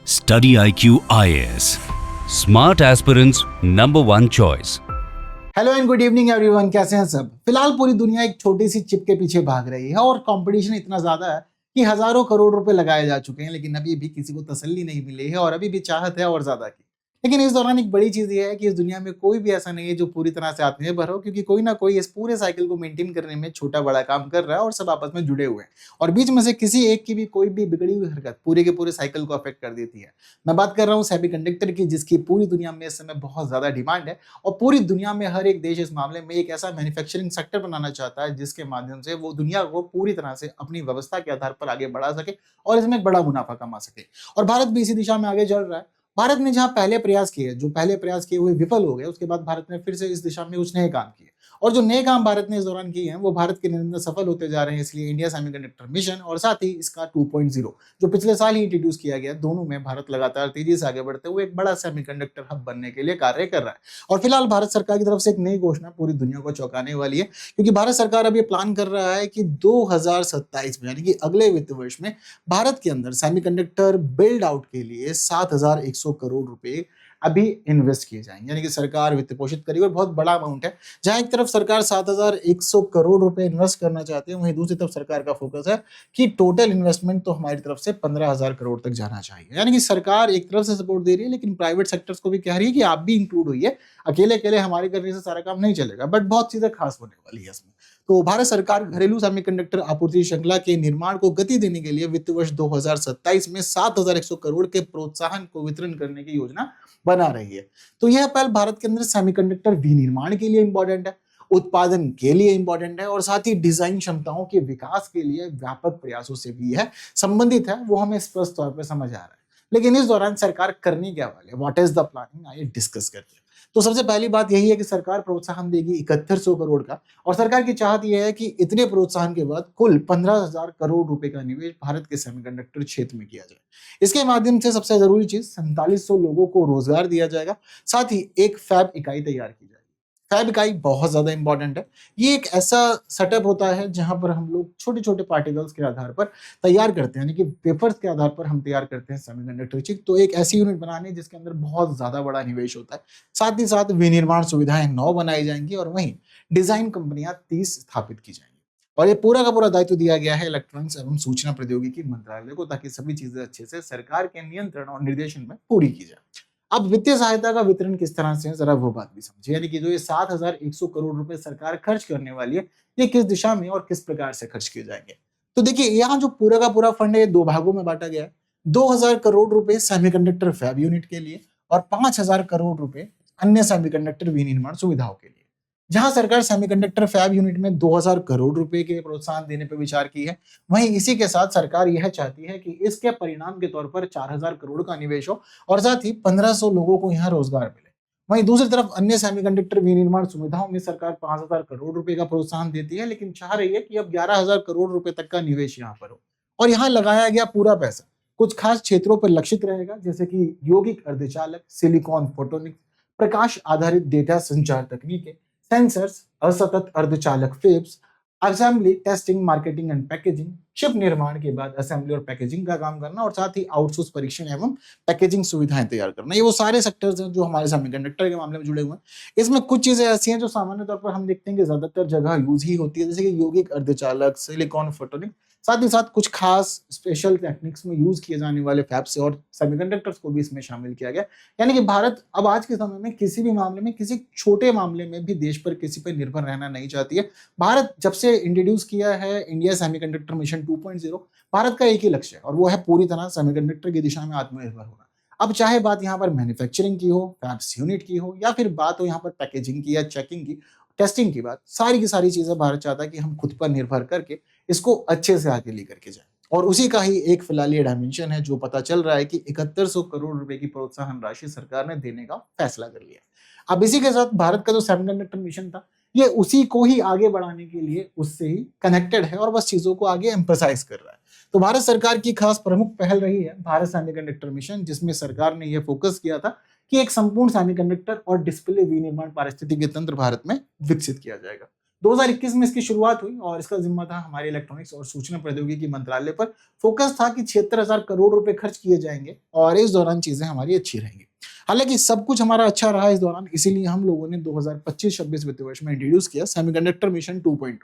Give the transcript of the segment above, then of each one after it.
Study IQ IAS. Smart aspirants number one choice. Hello and good evening everyone, कैसे हैं सब। फिलहाल पूरी दुनिया एक छोटी सी चिप के पीछे भाग रही है और कंपटीशन इतना ज्यादा है कि हजारों करोड़ रुपए लगाए जा चुके हैं, लेकिन अभी भी किसी को तसल्ली नहीं मिली है और अभी भी चाहत है और ज्यादा की। लेकिन इस दौरान एक बड़ी चीज ये है कि इस दुनिया में कोई भी ऐसा नहीं है जो पूरी तरह से आत्मनिर्भर हो, क्योंकि कोई ना कोई इस पूरे साइकिल को मेंटेन करने में छोटा बड़ा काम कर रहा है और सब आपस में जुड़े हुए हैं। और बीच में से किसी एक की भी कोई भी बिगड़ी हुई हरकत पूरे के पूरे साइकिल को अफेक्ट कर देती है। मैं बात कर रहा हूँ सेमीकंडक्टर की, जिसकी पूरी दुनिया में इस समय बहुत ज्यादा डिमांड है और पूरी दुनिया में हर एक देश इस मामले में एक ऐसा मैन्युफैक्चरिंग सेक्टर बनाना चाहता है जिसके माध्यम से वो दुनिया को पूरी तरह से अपनी व्यवस्था के आधार पर आगे बढ़ा सके और इसमें एक बड़ा मुनाफा कमा सके। और भारत भी इसी दिशा में आगे चल रहा है। भारत ने जहां पहले प्रयास किए, जो पहले प्रयास किए हुए विफल हो गए, उसके बाद भारत ने फिर से इस दिशा में कुछ नए काम किए और जो नए काम भारत ने इस दौरान किए हैं वो भारत के निरंतर सफल होते जा रहे हैं। इसलिए इंडिया सेमीकंडक्टर मिशन और साथ ही इसका 2.0 जो पिछले साल ही इंट्रोड्यूस किया गया, दोनों में भारत लगातार तेजी से आगे बढ़ते हुए एक बड़ा सेमीकंडक्टर हब बनने के लिए कार्य कर रहा है। और फिलहाल भारत सरकार की तरफ से एक नई घोषणा पूरी दुनिया को चौंकाने वाली है, क्योंकि भारत सरकार अब ये प्लान कर रहा है कि 2027 में, यानी कि अगले वित्त वर्ष में, भारत के अंदर सेमीकंडक्टर बिल्ड आउट के लिए 7,100 करोड़ रुपए अभी इन्वेस्ट किए जाएंगे। यानी कि सरकार वित्त पोषित करेगी और बहुत बड़ा अमाउंट है। जहां एक तरफ सरकार 7,100 करोड़ रुपए इन्वेस्ट करना चाहती है, वहीं दूसरी तरफ सरकार का फोकस है कि टोटल इन्वेस्टमेंट तो हमारी तरफ से 15,000 करोड़ तक जाना चाहिए। यानी कि सरकार एक तरफ से सपोर्ट दे रही है, लेकिन प्राइवेट सेक्टर्स को भी कह रही है कि आप भी इंक्लूड होइए। अकेले अकेले हमारे करने से सारा काम नहीं चलेगा, बट बहुत चीजें खास होने वाली है इसमें। तो भारत सरकार घरेलू सेमीकंडक्टर आपूर्ति श्रृंखला के निर्माण को गति देने के लिए वित्त वर्ष 2027 में 7,100 करोड़ के प्रोत्साहन को वितरण करने की योजना बना रही है। तो यह पहल भारत के अंदर सेमीकंडक्टर विनिर्माण के लिए इंपॉर्टेंट है, उत्पादन के लिए इंपॉर्टेंट है और साथ ही डिजाइन क्षमताओं के विकास के लिए व्यापक प्रयासों से भी है संबंधित है। वो हमें स्पष्ट तौर पर समझ आ रहा है। लेकिन इस दौरान सरकार करने क्या वाली है, व्हाट इज द प्लानिंग, आइए डिस्कस करते हैं। तो सबसे पहली बात यही है कि सरकार प्रोत्साहन देगी 7100 करोड़ का, और सरकार की चाहत यह है कि इतने प्रोत्साहन के बाद कुल 15,000 करोड़ रुपए का निवेश भारत के सेमीकंडक्टर क्षेत्र में किया जाए। इसके माध्यम से सबसे जरूरी चीज 4700 लोगों को रोजगार दिया जाएगा, साथ ही एक फैब इकाई तैयार की जाएगी। फैब इकाई बहुत ज्यादा इंपॉर्टेंट है। ये एक ऐसा सेटअप होता है जहां पर हम लोग छोटे छोटे पार्टिकल्स के आधार पर तैयार करते हैं, यानी कि वेफर्स के आधार पर हम तैयार करते हैं सेमीकंडक्टर चिप। तो एक ऐसी यूनिट बनानी है जिसके अंदर बहुत ज्यादा बड़ा निवेश होता है। साथ ही साथ विनिर्माण सुविधाएं 9 बनाई जाएंगी और वहीं डिजाइन कंपनियां 30 स्थापित की जाएंगी। और ये पूरा का पूरा दायित्व दिया गया है इलेक्ट्रॉनिक्स एवं सूचना प्रौद्योगिकी मंत्रालय को, ताकि सभी चीजें अच्छे से सरकार के नियंत्रण और निर्देशन में पूरी की जाए। अब वित्तीय सहायता का वितरण किस तरह से है, जरा वो बात भी समझिए। यानी कि जो ये 7,100 करोड़ रुपए सरकार खर्च करने वाली है, ये किस दिशा में और किस प्रकार से खर्च किए जाएंगे। तो देखिए, यहाँ जो पूरा का पूरा फंड है ये 2 भागों में बांटा गया है। 2,000 करोड़ रुपए सेमीकंडक्टर फैब यूनिट के लिए और 5,000 करोड़ रुपए अन्य सेमीकंडक्टर विनिर्माण सुविधाओं के लिए। जहां सरकार सेमीकंडक्टर फैब यूनिट में 2,000 करोड़ रुपए के प्रोत्साहन देने पर विचार की है, वहीं इसी के साथ सरकार यह चाहती है कि इसके परिणाम के तौर पर 4,000 करोड़ का निवेश हो और साथ ही 1,500 लोगों को यहाँ रोजगार मिले। वहीं दूसरी तरफ अन्य सेमीकंडक्टर विनिर्माण सुविधाओं में सरकार 5,000 करोड़ रुपए का प्रोत्साहन देती है, लेकिन चाह रही है कि अब 11,000 करोड़ रुपए तक का निवेश यहाँ पर हो। और यहाँ लगाया गया पूरा पैसा कुछ खास क्षेत्रों पर लक्षित रहेगा, जैसे कि यौगिक अर्धचालक, सिलिकॉन फोटोनिक्स, प्रकाश आधारित डेटा संचार तकनीकें, सेंसर्स, असतत अर्धचालक fabs, assembly, testing, marketing and packaging, chip निर्माण के बाद असेंबली और पैकेजिंग का काम करना और साथ ही आउटसोर्स परीक्षण एवं पैकेजिंग सुविधाएं तैयार करना। ये वो सारे सेक्टर्स हैं जो हमारे सेमीकंडक्टर के मामले में जुड़े हुए हैं। इसमें कुछ चीजें ऐसी हैं जो सामान्य तौर पर हम देखते हैं कि ज्यादातर जगह यूज ही होती है, जैसे कि यौगिक अर्धचालक, सिलिकॉन फोटोनिक। साथ ही साथ कुछ खास स्पेशल टेक्निक्स में यूज किए जाने वाले फैब से और सेमीकंडक्टर्स को भी इसमें शामिल किया गया। यानी कि भारत अब आज के समय में किसी भी मामले में, किसी छोटे मामले में भी देश पर किसी पर निर्भर रहना नहीं चाहती है। भारत जब से इंट्रोड्यूस किया है इंडिया सेमीकंडक्टर मिशन 2.0, भारत का एक ही लक्ष्य है और वो है पूरी तरह सेमीकंडक्टर की दिशा में आत्मनिर्भर होना। अब चाहे बात यहाँ पर मैन्युफैक्चरिंग की हो, फैब्स यूनिट की हो, या फिर बात हो यहाँ पर पैकेजिंग की या चेकिंग की, टेस्टिंग की बात, सारी की सारी चीजें भारत चाहता है कि हम खुद पर निर्भर करके इसको अच्छे से आगे लेकर के जाए। और उसी का ही एक फिलहाल ये डायमेंशन है जो पता चल रहा है कि 7100 करोड़ रुपए की प्रोत्साहन राशि सरकार ने देने का फैसला कर लिया। अब इसी के साथ भारत का जो सेमीकंडक्टर मिशन था, ये उसी को ही आगे बढ़ाने के लिए उससे ही कनेक्टेड है और बस चीजों को आगे एम्फसाइज कर रहा है। तो भारत सरकार की खास प्रमुख पहल रही है भारत सेमीकंडक्टर मिशन, जिसमें सरकार ने यह फोकस किया था कि एक संपूर्ण सेमीकंडक्टर और डिस्प्ले विनिर्माण पारिस्थितिकी तंत्र भारत में विकसित किया जाएगा। 2021 में इसकी शुरुआत हुई और इसका जिम्मा था हमारे इलेक्ट्रॉनिक्स और सूचना प्रौद्योगिकी मंत्रालय पर। फोकस था कि 76,000 करोड़ रुपए खर्च किए जाएंगे और इस दौरान चीजें हमारी अच्छी रहेंगी। हालांकि सब कुछ हमारा अच्छा रहा इस दौरान, इसीलिए हम लोगों ने 2025-26 वित्त वर्ष में इंट्रोड्यूस किया सेमीकंडक्टर मिशन 2.0।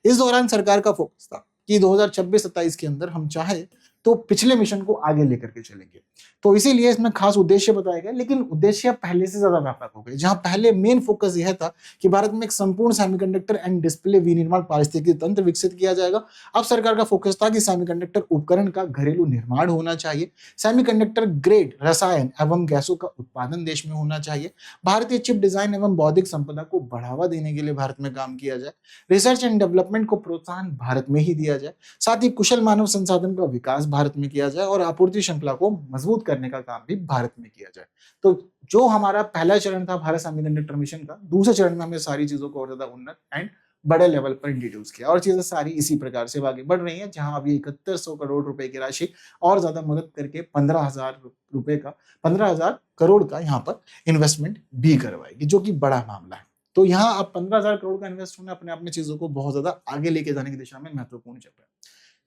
इस दौरान सरकार का फोकस था कि 2026-27 के अंदर हम चाहे तो पिछले मिशन को आगे लेकर के चलेंगे। तो इसीलिए इसमें खास उद्देश्य बताए गए, लेकिन उद्देश्य पहले से ज्यादा व्यापक हो गए। जहां पहले मेन फोकस यह था कि भारत में एक संपूर्ण सेमीकंडक्टर एंड डिस्प्ले विनिर्माण पारिस्थितिकी तंत्र विकसित किया जाएगा, अब सरकार का फोकस था कि सेमीकंडक्टर उपकरण का घरेलू निर्माण होना चाहिए, सेमीकंडक्टर ग्रेड रसायन एवं गैसों का उत्पादन देश में होना चाहिए, भारतीय चिप डिजाइन एवं बौद्धिक संपदा को बढ़ावा देने के लिए भारत में काम किया जाए, रिसर्च एंड डेवलपमेंट को प्रोत्साहन भारत में ही दिया जाए, साथ ही कुशल मानव संसाधन का विकास भारत में किया जाए और आपूर्ति श्रृंखला को मजबूत करने का काम भी भारत में किया जाए। तो जो हमारा पहला चरण था भारत सेमीकंडक्टर मिशन का, दूसरे चरण में हमने सारी चीजों को और ज्यादा उन्नत एंड बड़े लेवल पर इंट्रोड्यूस किया और चीजें सारी इसी प्रकार से आगे बढ़ रही हैं, जहां अभी 7100 करोड़ रुपए की राशि और ज्यादा मदद करके 15,000 करोड़ का यहाँ पर इन्वेस्टमेंट भी करवाएगी, जो कि बड़ा मामला है। तो यहाँ अब 15,000 करोड़ का इन्वेस्ट होना अपने आप में चीजों को बहुत ज्यादा आगे लेके जाने की दिशा में महत्वपूर्ण चल रहा है।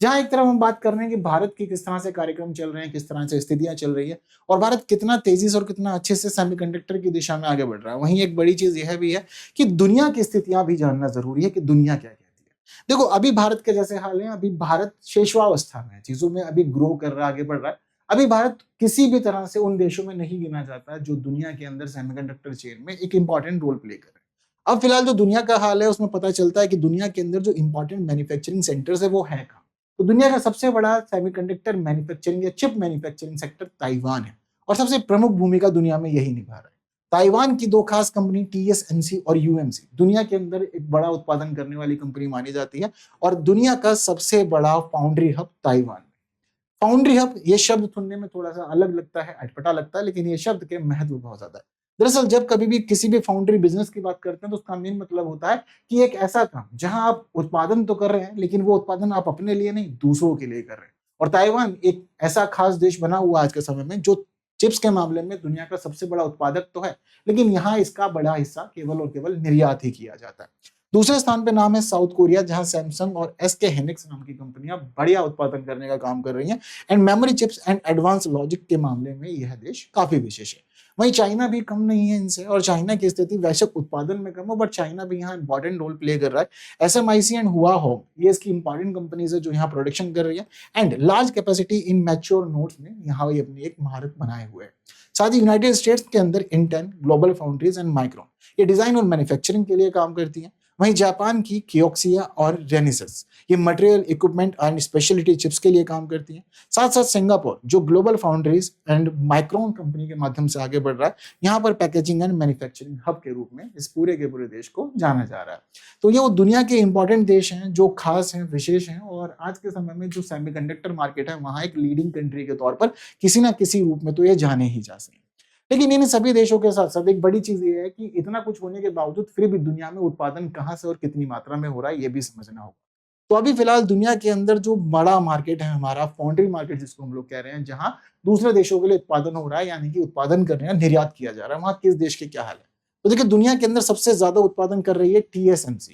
जहां एक तरफ हम बात कर रहे हैं कि भारत की किस तरह से कार्यक्रम चल रहे हैं, किस तरह से स्थितियां चल रही है और भारत कितना तेजी से और कितना अच्छे से सेमीकंडक्टर की दिशा में आगे बढ़ रहा है, वहीं एक बड़ी चीज यह भी है कि दुनिया की स्थितियां भी जानना जरूरी है कि दुनिया क्या कहती है। देखो, अभी भारत के जैसे हाल है, अभी भारत शेषवावस्था में है, चीजों में अभी ग्रो कर रहा है, आगे बढ़ रहा है। अभी भारत किसी भी तरह से उन देशों में नहीं गिना जाता जो दुनिया के अंदर सेमीकंडक्टर चेन में एक इंपॉर्टेंट रोल प्ले कर रहे हैं। अब फिलहाल जो दुनिया का हाल है उसमें पता चलता है कि दुनिया के अंदर जो इंपॉर्टेंट मैन्युफैक्चरिंग सेंटर्स है वो है कहाँ। तो दुनिया का सबसे बड़ा सेमीकंडक्टर मैन्युफैक्चरिंग या चिप मैन्युफैक्चरिंग सेक्टर ताइवान है और सबसे प्रमुख भूमिका दुनिया में यही निभा रहा है। ताइवान की दो खास कंपनी TSMC और UMC दुनिया के अंदर एक बड़ा उत्पादन करने वाली कंपनी मानी जाती है और दुनिया का सबसे बड़ा फाउंड्री हब ताइवान में। फाउंड्री हब ये शब्द सुनने में थोड़ा सा अलग लगता है, अटपटा लगता है, लेकिन ये शब्द के महत्व बहुत ज्यादा है। दरअसल जब कभी भी किसी भी फाउंड्री बिजनेस की बात करते हैं तो उसका मेन मतलब होता है कि एक ऐसा काम जहां आप उत्पादन तो कर रहे हैं, लेकिन वो उत्पादन आप अपने लिए नहीं दूसरों के लिए कर रहे हैं। और ताइवान एक ऐसा खास देश बना हुआ आज के समय में जो चिप्स के मामले में दुनिया का सबसे बड़ा उत्पादक तो है, लेकिन यहाँ इसका बड़ा हिस्सा केवल और केवल निर्यात ही किया जाता है। दूसरे स्थान पे नाम है साउथ कोरिया, जहां सैमसंग और SK हेनिक्स नाम की कंपनियां बढ़िया उत्पादन करने का काम कर रही हैं and memory chips and advance logic के मामले में यह देश काफी विशेष है। वहीं चाइना भी कम नहीं है इनसे और चाइना की स्थिति वैश्विक उत्पादन में कम हो, बट चाइना भी यहाँ इंपॉर्टेंट रोल प्ले कर रहा है। SMIC एंड हुआ हो ये इसकी इंपॉर्टेंट कंपनीज है जो यहाँ प्रोडक्शन कर रही है and large capacity in mature nodes में यहाँ ये अपनी एक महारत बनाए हुए है। साथ ही यूनाइटेड स्टेट्स के अंदर Intel, global foundries and micron ये डिजाइन और मैन्युफैक्चरिंग के लिए काम करती हैं। वहीं जापान की कियोक्सिया और रेनिसस ये material, equipment and speciality chips के लिए काम करती हैं। साथ साथ सिंगापुर जो global foundries and micron company के माध्यम से आगे बढ़ रहा है, यहाँ पर पैकेजिंग एंड मैन्युफैक्चरिंग हब के रूप में इस पूरे के पूरे देश को जाना जा रहा है। तो ये वो दुनिया के इंपॉर्टेंट देश हैं जो खास हैं, विशेष हैं और आज के समय में जो सेमीकंडक्टर मार्केट है वहाँ एक लीडिंग कंट्री के तौर पर किसी ना किसी रूप में तो ये जाने ही जा सकें। लेकिन इन सभी देशों के साथ साथ एक बड़ी चीज ये है कि इतना कुछ होने के बावजूद फिर भी दुनिया में उत्पादन कहाँ से और कितनी मात्रा में हो रहा है ये भी समझना होगा। तो अभी फिलहाल दुनिया के अंदर जो बड़ा मार्केट है हमारा फाउंड्री मार्केट जिसको हम लोग कह रहे हैं, जहां दूसरे देशों के लिए उत्पादन हो रहा है, यानी कि उत्पादन कर रहे हैं, निर्यात किया जा रहा है, वहां किस देश के क्या हाल है। तो देखिए, दुनिया के अंदर सबसे ज्यादा उत्पादन कर रही है TSMC।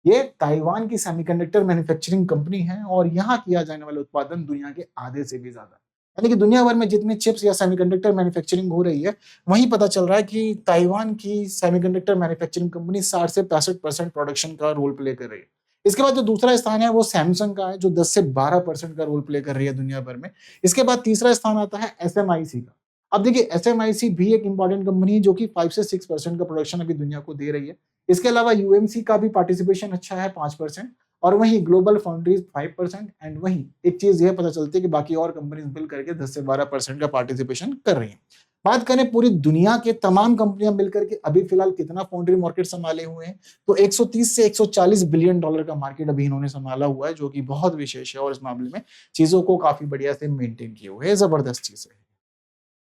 ये ताइवान की सेमीकंडक्टर मैन्युफैक्चरिंग कंपनी है और यहाँ किया जाने वाला उत्पादन दुनिया के आधे से भी ज्यादा, यानी कि दुनिया भर में जितने चिप्स या सेमीकंडक्टर मैन्युफैक्चरिंग हो रही है वहीं पता चल रहा है कि ताइवान की सेमीकंडक्टर मैन्युफैक्चरिंग कंपनी 60 से 65% प्रोडक्शन का रोल प्ले कर रही है। इसके बाद जो दूसरा स्थान है वो सैमसंग का है जो 10 से 12% का रोल प्ले कर रही है दुनिया भर में। इसके बाद तीसरा स्थान आता है SMIC का। अब देखिए, SMIC भी एक इंपॉर्टेंट कंपनी है जो कि 5 से 6% का प्रोडक्शन अभी दुनिया को दे रही है। इसके अलावा UMC का भी पार्टिसिपेशन अच्छा है 5%, और वहीं ग्लोबल फाउंड्रीज 5% एंड वहीं एक चीज यह पता चलती है कि बाकी और कंपनीज मिल करके 10 से 12% का पार्टिसिपेशन कर रही हैं। बात करें पूरी दुनिया के तमाम कंपनियां मिलकर के अभी फिलहाल कितना फाउंड्री मार्केट संभाले हुए हैं, तो 130 से 140 बिलियन डॉलर का मार्केट अभी इन्होंने संभाला हुआ है, जो कि बहुत विशेष है और इस मामले में चीजों को काफी बढ़िया से मेंटेन किए हुए है, जबरदस्त चीज है।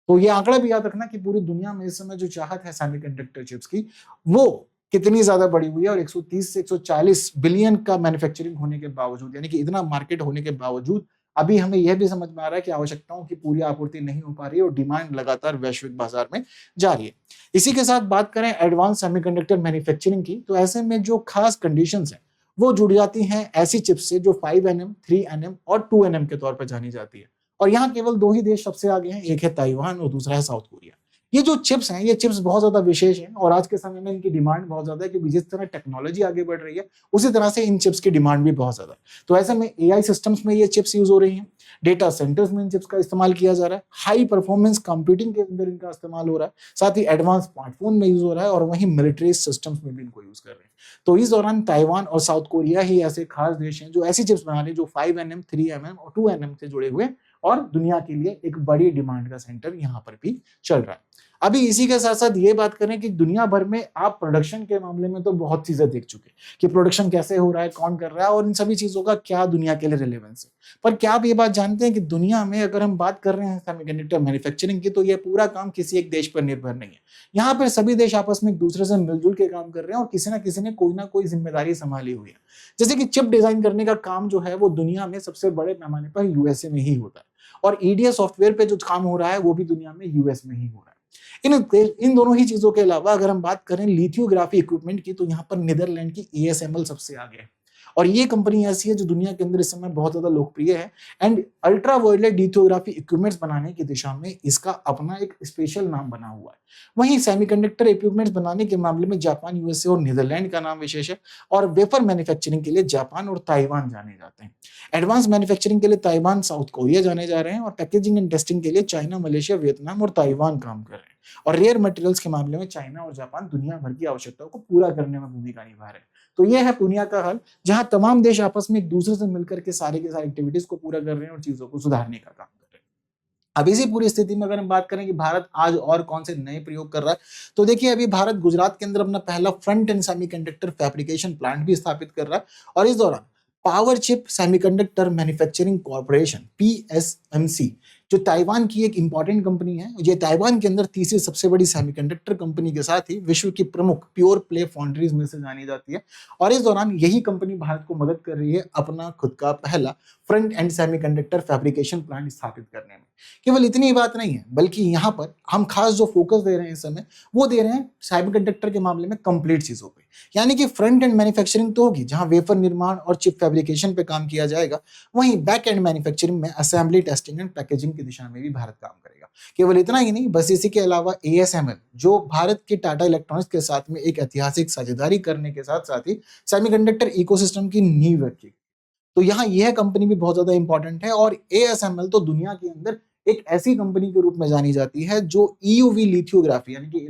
तो ये आंकड़ा भी याद रखना कि पूरी दुनिया में इस समय जो चाहत है सेमीकंडक्टर चिप्स की वो कितनी ज्यादा बढ़ी हुई है और 130 से 140 बिलियन का मैन्युफैक्चरिंग होने के बावजूद, यानी कि इतना मार्केट होने के बावजूद अभी हमें यह भी समझ में आ रहा है कि आवश्यकताओं की पूरी आपूर्ति नहीं हो पा रही है और डिमांड लगातार वैश्विक बाजार में जारी है। इसी के साथ बात करें एडवांस सेमीकंडक्टर मैन्युफैक्चरिंग की, तो ऐसे में जो खास कंडीशंस हैं वो जुड़ जाती हैं ऐसी चिप्स से जो 5nm, 3nm और 2nm के तौर पर जानी जाती है। और यहाँ केवल दो ही देश सबसे आगे हैं, एक है ताइवान और दूसरा है साउथ कोरिया। ये जो चिप्स हैं, ये चिप्स बहुत ज्यादा विशेष हैं और आज के समय में इनकी डिमांड बहुत ज्यादा है, क्योंकि जिस तरह टेक्नोलॉजी आगे बढ़ रही है उसी तरह से इन चिप्स की डिमांड भी बहुत ज्यादा है। तो ऐसे में एआई सिस्टम्स में ये चिप्स यूज हो रही हैं, डेटा सेंटर्स में इन चिप्स का इस्तेमाल किया जा रहा है, हाई परफॉर्मेंस कंप्यूटिंग के अंदर इनका इस्तेमाल हो रहा है, साथ ही एडवांस स्मार्टफोन में यूज हो रहा है और वहीं मिलिट्री सिस्टम्स में भी इनको यूज कर रहे हैं। तो इस दौरान ताइवान और साउथ कोरिया ही ऐसे खास देश हैं जो ऐसी चिप्स बना रहे हैं जो 5nm, 3nm और 2nm से जुड़े हुए और दुनिया के लिए एक बड़ी डिमांड का सेंटर यहाँ पर भी चल रहा है। अभी इसी के साथ साथ ये बात करें कि दुनिया भर में आप प्रोडक्शन के मामले में तो बहुत चीजें देख चुके हैं कि प्रोडक्शन कैसे हो रहा है, कौन कर रहा है और इन सभी चीजों का क्या दुनिया के लिए रिलेवेंस है। पर क्या आप ये बात जानते हैं कि दुनिया में अगर हम बात कर रहे हैं सेमीकंडक्टर मैन्युफैक्चरिंग की, तो ये पूरा काम किसी एक देश पर निर्भर नहीं है। यहाँ पर सभी देश आपस में एक दूसरे से मिलजुल के काम कर रहे हैं और किसी ना किसी ने कोई ना कोई जिम्मेदारी संभाली हुई है। जैसे कि चिप डिजाइन करने का काम जो है वो दुनिया में सबसे बड़े पैमाने पर यूएसए में ही होता है और ईडीएस सॉफ्टवेयर पे जो काम हो रहा है वो भी दुनिया में यूएस में ही हो रहा है। इन दोनों ही चीजों के अलावा अगर हम बात करें लिथियोग्राफी इक्विपमेंट की, तो यहाँ पर नीदरलैंड की एएसएमएल सबसे आगे है और ये कंपनी ऐसी है जो दुनिया के अंदर इस समय बहुत ज्यादा लोकप्रिय है एंड अल्ट्रा वायलेट लिथियोग्राफी इक्विपमेंट्स बनाने की दिशा में इसका अपना एक स्पेशल नाम बना हुआ है। वहीं सेमीकंडक्टर इक्विपमेंट्स बनाने के मामले में जापान, यूएसए और नीदरलैंड का नाम विशेष है और वेफर मैन्युफैक्चरिंग के लिए जापान और ताइवान जाने जाते हैं। एडवांस मैन्युफैक्चरिंग के लिए ताइवान, साउथ कोरिया जाने जा रहे हैं और पैकेजिंग एंड टेस्टिंग के लिए चाइना, मलेशिया, वियतनाम और ताइवान काम कर रहे हैं। और रेयर मटेरियल्स के मामले में चाइना और जापान दुनिया भर की आवश्यकताओं को पूरा करने में भूमिका निभा रहे हैं। तो यह है दुनिया का हाल, जहां तमाम देश आपस में एक दूसरे से मिलकर के सारी एक्टिविटीज को पूरा कर रहे हैं और चीजों को सुधारने का काम कर रहे हैं। अब इसी पूरी स्थिति में अगर हम बात करें कि भारत आज और कौन से नए प्रयोग कर रहा है, तो देखिए अभी भारत गुजरात के अंदर अपना पहला front end semiconductor fabrication plant भी स्थापित कर रहा है और इस दौरान power chip semiconductor manufacturing corporation PSMC, जो ताइवान की एक इंपॉर्टेंट कंपनी है, ये ताइवान के अंदर तीसरी सबसे बड़ी सेमीकंडक्टर कंपनी के साथ ही विश्व की प्रमुख प्योर प्ले फाउंड्रीज में से जानी जाती है और इस दौरान यही कंपनी भारत को मदद कर रही है अपना खुद का पहला front end semiconductor fabrication plant स्थापित करने में। केवल इतनी ही बात नहीं है, बल्कि यहाँ पर हम खास जो फोकस दे रहे हैं इस समय वो दे रहे हैं सेमीकंडक्टर के मामले में कंप्लीट चीजों पे, यानी कि फ्रंट एंड मैन्युफैक्चरिंग तो होगी जहां वेफर निर्माण और चिप फैब्रिकेशन पे काम किया जाएगा, वहीं बैक एंड मैन्युफैक्चरिंग में असेंबली, टेस्टिंग एंड पैकेजिंग की दिशा में भी भारत काम करेगा। केवल इतना ही नहीं, बस इसी के अलावा एएसएमएल जो भारत के टाटा इलेक्ट्रॉनिक्स के साथ में एक ऐतिहासिक साझेदारी करने के साथ साथ ही सेमीकंडक्टर इकोसिस्टम की नींव रखेगी। तो यहाँ यह कंपनी भी बहुत ज्यादा इंपॉर्टेंट है और एएसएमएल तो दुनिया के अंदर एक ऐसी कंपनी के रूप में जानी जाती है जो ईयूवी लिथियोग्राफी यानी कि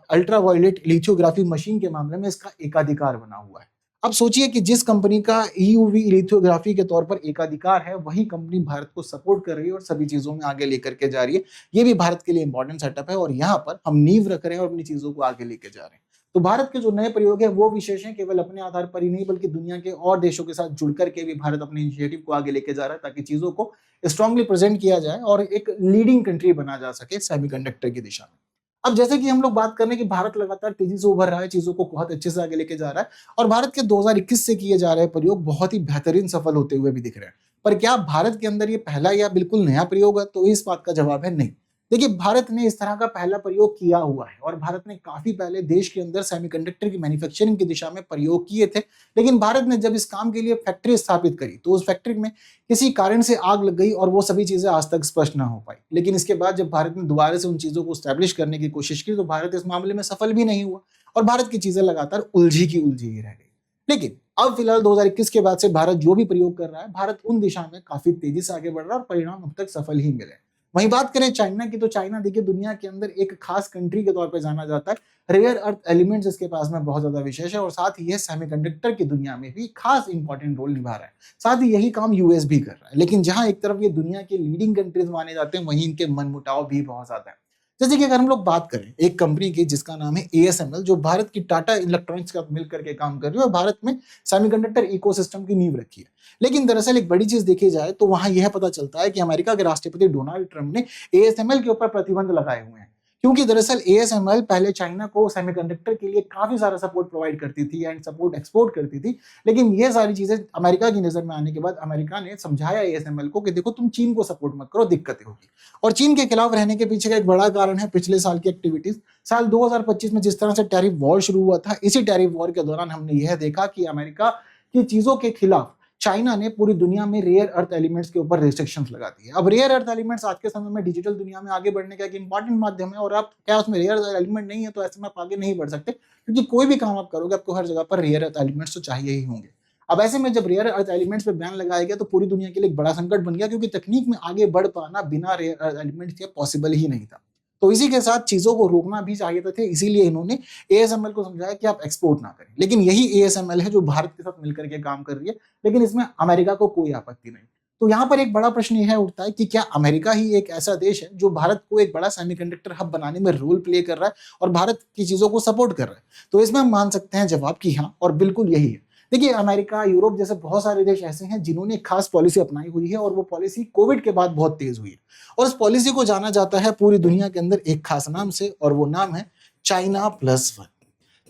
अल्ट्रा वायलेट लिथियोग्राफी मशीन के मामले में इसका एकाधिकार बना हुआ है। अब सोचिए कि जिस कंपनी का ईयूवी लिथियोग्राफी के तौर पर एकाधिकार है, वही कंपनी भारत को सपोर्ट कर रही है और सभी चीजों में आगे लेकर के जा रही है। ये भी भारत के लिए इंपॉर्टेंट सेटअप है और यहाँ पर हम नींव रख रहे हैं और अपनी चीजों को आगे लेके जा रहे हैं। तो भारत के जो नए प्रयोग है वो विशेष हैं, केवल अपने आधार पर ही नहीं बल्कि दुनिया के और देशों के साथ जुड़कर के भी भारत अपने इनिशिएटिव को आगे लेके जा रहा है ताकि चीजों को स्ट्रांगली प्रेजेंट किया जाए और एक लीडिंग कंट्री बना जा सके सेमीकंडक्टर की दिशा में। अब जैसे कि हम लोग बात कर रहे हैं कि भारत लगातार तेजी से उभर रहा है, चीजों को बहुत अच्छे से आगे लेके जा रहा है और भारत के 2021 से किए जा रहे प्रयोग बहुत ही बेहतरीन सफल होते हुए भी दिख रहे हैं। पर क्या भारत के अंदर ये पहला या बिल्कुल नया प्रयोग है? तो इस बात का जवाब है नहीं। देखिए, भारत ने इस तरह का पहला प्रयोग किया हुआ है और भारत ने काफी पहले देश के अंदर सेमीकंडक्टर की मैन्युफैक्चरिंग की दिशा में प्रयोग किए थे, लेकिन भारत ने जब इस काम के लिए फैक्ट्री स्थापित करी तो उस फैक्ट्री में किसी कारण से आग लग गई और वो सभी चीजें आज तक स्पष्ट ना हो पाई। लेकिन इसके बाद जब भारत ने दोबारा से उन चीजों को स्टैब्लिश करने की कोशिश की तो भारत इस मामले में सफल भी नहीं हुआ और भारत की चीजें लगातार उलझी की उलझी ही रह गई। लेकिन अब फिलहाल 2021 के बाद से भारत जो भी प्रयोग कर रहा है, भारत उन दिशा में काफी तेजी से आगे बढ़ रहा है और परिणाम अब तक सफल ही मिले। वहीं बात करें चाइना की, तो चाइना देखिए दुनिया के अंदर एक खास कंट्री के तौर पर जाना जाता है। रेयर अर्थ एलिमेंट्स इसके पास में बहुत ज्यादा विशेष है और साथ ही ये सेमीकंडक्टर की दुनिया में भी खास इंपॉर्टेंट रोल निभा रहा है। साथ ही यही काम यूएस भी कर रहा है। लेकिन जहां एक तरफ ये दुनिया के लीडिंग कंट्रीज माने जाते हैं, वहीं इनके मनमुटाव भी बहुत ज्यादा है। जैसे कि अगर हम लोग बात करें एक कंपनी की जिसका नाम है एएसएमएल, जो भारत की टाटा इलेक्ट्रॉनिक्स का मिलकर के काम कर रही है और भारत में सेमीकंडक्टर इकोसिस्टम की नींव रखी है। लेकिन दरअसल एक बड़ी चीज देखी जाए तो वहां यह पता चलता है कि अमेरिका के राष्ट्रपति डोनाल्ड ट्रंप ने एएसएमएल के ऊपर प्रतिबंध लगाए हुए हैं, क्योंकि दरअसल ASML पहले चाइना को सेमीकंडक्टर के लिए काफी सारा सपोर्ट प्रोवाइड करती थी एंड सपोर्ट एक्सपोर्ट करती थी, लेकिन ये सारी चीजें अमेरिका की नजर में आने के बाद अमेरिका ने समझाया ASML को कि देखो तुम चीन को सपोर्ट मत करो, दिक्कतें होगी। और चीन के खिलाफ रहने के पीछे का एक बड़ा कारण है पिछले साल की एक्टिविटीज। साल 2025 में जिस तरह से टैरिफ वॉर शुरू हुआ था, इसी टैरिफ वॉर के दौरान हमने यह देखा कि अमेरिका की चीजों के खिलाफ चाइना ने पूरी दुनिया में रेयर अर्थ एलिमेंट्स के ऊपर रिस्ट्रिक्शंस लगा दी है। अब रेयर अर्थ एलिमेंट्स आज के समय में डिजिटल दुनिया में आगे बढ़ने का एक इंपॉर्टेंट माध्यम है, और आप क्या उसमें रेयर अर्थ एलिमेंट नहीं है तो ऐसे में आप आगे नहीं बढ़ सकते, क्योंकि कोई भी काम आप करोगे आपको हर जगह पर रेयर अर्थ एलिमेंट्स तो चाहिए ही होंगे। अब ऐसे में जब रेयर अर्थ एलिमेंट्स पे बैन लगाया गया तो पूरी दुनिया के लिए एक बड़ा संकट बन गया, क्योंकि तकनीक में आगे बढ़ पाना बिना रेयर अर्थ एलिमेंट्स के पॉसिबल ही नहीं था। तो इसी के साथ चीजों को रोकना भी चाहिए था, इसीलिए इन्होंने ASML को समझाया कि आप एक्सपोर्ट ना करें। लेकिन यही ASML है जो भारत के साथ मिलकर के काम कर रही है, लेकिन इसमें अमेरिका को कोई आपत्ति नहीं। तो यहाँ पर एक बड़ा प्रश्न यह उठता है कि क्या अमेरिका ही एक ऐसा देश है जो भारत को एक बड़ा सेमीकंडक्टर हब बनाने में रोल प्ले कर रहा है और भारत की चीजों को सपोर्ट कर रहा है? तो इसमें हम मान सकते हैं जवाब कि हाँ, और बिल्कुल यही है। देखिए, अमेरिका, यूरोप जैसे बहुत सारे देश ऐसे हैं जिन्होंने एक खास पॉलिसी अपनाई हुई है, और वो पॉलिसी कोविड के बाद बहुत तेज हुई है। और उस पॉलिसी को जाना जाता है पूरी दुनिया के अंदर एक खास नाम से, और वो नाम है China+1।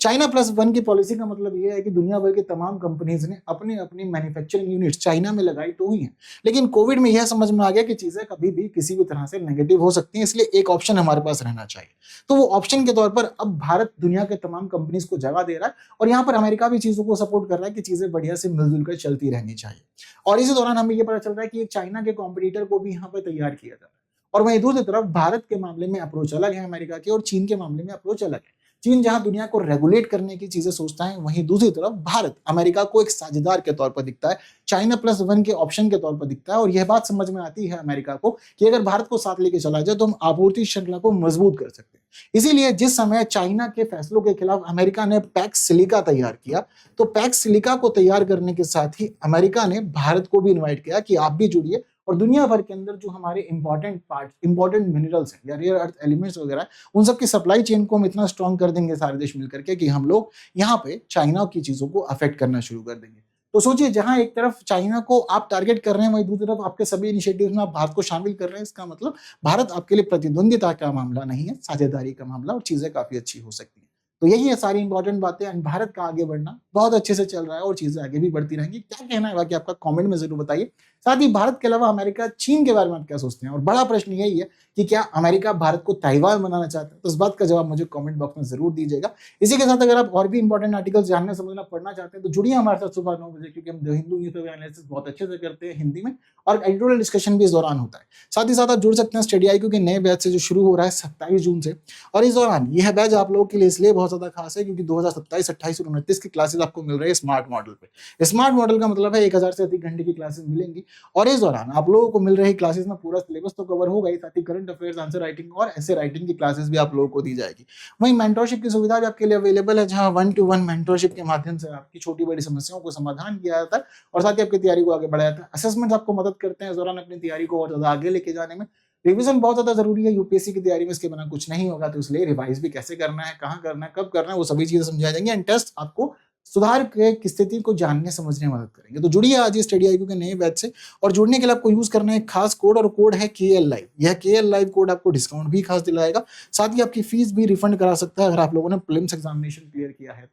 China+1 की पॉलिसी का मतलब ये है कि दुनिया भर की तमाम कंपनीज ने अपनी अपनी मैन्युफैक्चरिंग यूनिट्स चाइना में लगाई तो हुई हैं, लेकिन कोविड में यह समझ में आ गया कि चीजें कभी भी किसी भी तरह से नेगेटिव हो सकती हैं, इसलिए एक ऑप्शन हमारे पास रहना चाहिए। तो वो ऑप्शन के तौर पर अब भारत दुनिया के तमाम कंपनीज को जगह दे रहा है, और यहाँ पर अमेरिका भी चीजों को सपोर्ट कर रहा है कि चीजें बढ़िया से मिलजुल कर चलती रहनी चाहिए। और इसी दौरान हमें ये पता चल रहा है कि एक चाइना के कॉम्पिटिटर को भी यहाँ पर तैयार किया जा रहा है, और वहीं दूसरी तरफ भारत के मामले में अप्रोच अलग है अमेरिका की, और चीन के मामले में अप्रोच अलग है। चीन जहां दुनिया को रेगुलेट करने की चीजें सोचता है, वहीं दूसरी तरफ भारत अमेरिका को एक साझेदार के तौर पर दिखता है, China+1 के ऑप्शन के तौर पर दिखता है। और यह बात समझ में आती है अमेरिका को कि अगर भारत को साथ लेके चला जाए तो हम आपूर्ति श्रृंखला को मजबूत कर सकते हैं। इसीलिए जिस समय चाइना के फैसलों के खिलाफ अमेरिका ने पैक्स सिलिका तैयार किया, तो पैक्स सिलिका को तैयार करने के साथ ही अमेरिका ने भारत को भी इन्वाइट किया कि आप भी जुड़िए, और दुनिया भर के अंदर जो हमारे इंपॉर्टेंट पार्ट, इंपॉर्टेंट मिनरल्स हैं या रेयर अर्थ एलिमेंट्स वगैरह, उन सब की सप्लाई चेन को हम इतना स्ट्रॉन्ग कर देंगे सारे देश मिलकर के कि हम लोग यहाँ पे चाइना की चीजों को अफेक्ट करना शुरू कर देंगे। तो सोचिए, जहां एक तरफ चाइना को आप टारगेट कर रहे हैं, वहीं दूसरी तरफ आपके सभी इनिशिएटिव्स में आप भारत को शामिल कर रहे हैं। इसका मतलब भारत आपके लिए प्रतिद्वंदिता का मामला नहीं है, साझेदारी का मामला, और चीजें काफी अच्छी हो सकती है। तो यही है सारी इंपॉर्टेंट बातें, एंड भारत का आगे बढ़ना बहुत अच्छे से चल रहा है और चीजें आगे भी बढ़ती रहेंगी। क्या कहना है बाकी आपका कमेंट में जरूर बताइए। साथ ही भारत के अलावा अमेरिका, चीन के बारे में आप क्या सोचते हैं? और बड़ा प्रश्न यही है कि क्या अमेरिका भारत को ताइवान बनाना चाहता है? तो इस बात का जवाब मुझे कमेंट बॉक्स में जरूर दीजिएगा। इसी के साथ अगर आप और भी इंपॉर्टेंट आर्टिकल्स जानना, समझना, पढ़ना चाहते हैं तो जुड़िए हमारे साथ सुबह 9 बजे, क्योंकि हम द हिंदू न्यूज़पेपर एनालिसिस बहुत अच्छे से करते हैं हिंदी में, और एडिटोरियल डिस्कशन भी इस दौरान होता है। साथ ही साथ आप जुड़ सकते हैं स्टडी IQ के नए बैच से जो शुरू हो रहा है 27 जून से। और इस दौरान यह बैच आप लोगों के लिए इसलिए बहुत ज्यादा खास है क्योंकि 2027, 28 और 29 की क्लासेस आपको मिल रही है स्मार्ट मॉडल पे। स्मार्ट मॉडल का मतलब है 1000 से अधिक घंटे की क्लासेस मिलेंगी, और इस दौरान आप लोगों को मिल रही क्लासेस में पूरा सिलेबस तो कवर होगा ही, साथ ही करंट अफेयर्स, आंसर राइटिंग और ऐसे राइटिंग की क्लासेस भी आप लोगों को दी जाएगी। वहीं मेंटरशिप की सुविधा भी आपके लिए अवेलेबल है, जहां 1-to-1 मेंटरशिप के माध्यम से आपकी छोटी बड़ी समस्याओं को समाधान किया जाता है और साथ ही आपकी तैयारी को आगे बढ़ाया जाता है। असेसमेंट आपको मदद करते हैं इस दौरान अपनी तैयारी को और ज्यादा आगे लेके जाने में। रिवीजन बहुत ज्यादा जरूरी है यूपीएससी की तैयारी में, इसके बिना कुछ नहीं होगा। तो इसलिए रिवाइज भी कैसे करना है, कहाँ करना है, कब करना है, वो सभी चीजें समझाई जाएंगी, एंड टेस्ट आपको सुधार के स्थिति को जानने समझने में मदद करेंगे। तो जुड़िए आज स्टडी IQ के नए बैच से, और जुड़ने के लिए आपको यूज करना है एक खास कोड, और कोड है KL Live। यह KL Live कोड आपको डिस्काउंट भी खास दिलाएगा, साथ ही आपकी फीस भी रिफंड करा सकता है अगर आप लोगों ने प्रीलिम्स एग्जामिनेशन क्लियर किया है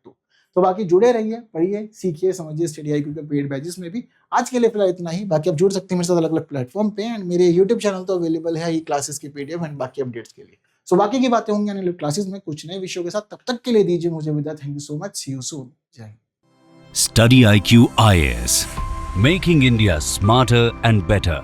तो बाकी जुड़े रहिए, पढ़िए, सीखिए, समझिए स्टडी IQ के पेड बैचेस में भी। आज के लिए फिलहाल इतना ही। बाकी आप जुड़ सकते हैं मेरे साथ अलग अलग प्लेटफॉर्म पे, एंड मेरे यूट्यूब चैनल तो अवेलेबल है ये क्लासेस की PDF एंड बाकी अपडेट्स के लिए। सो बाकी की बातें होंगी आने वाली क्लासेस में कुछ नए विषयों के साथ। तब तक के लिए दीजिए मुझे विदा। Thank you so much. See you soon. जय हिंद। Study IQ IAS, making India smarter and better.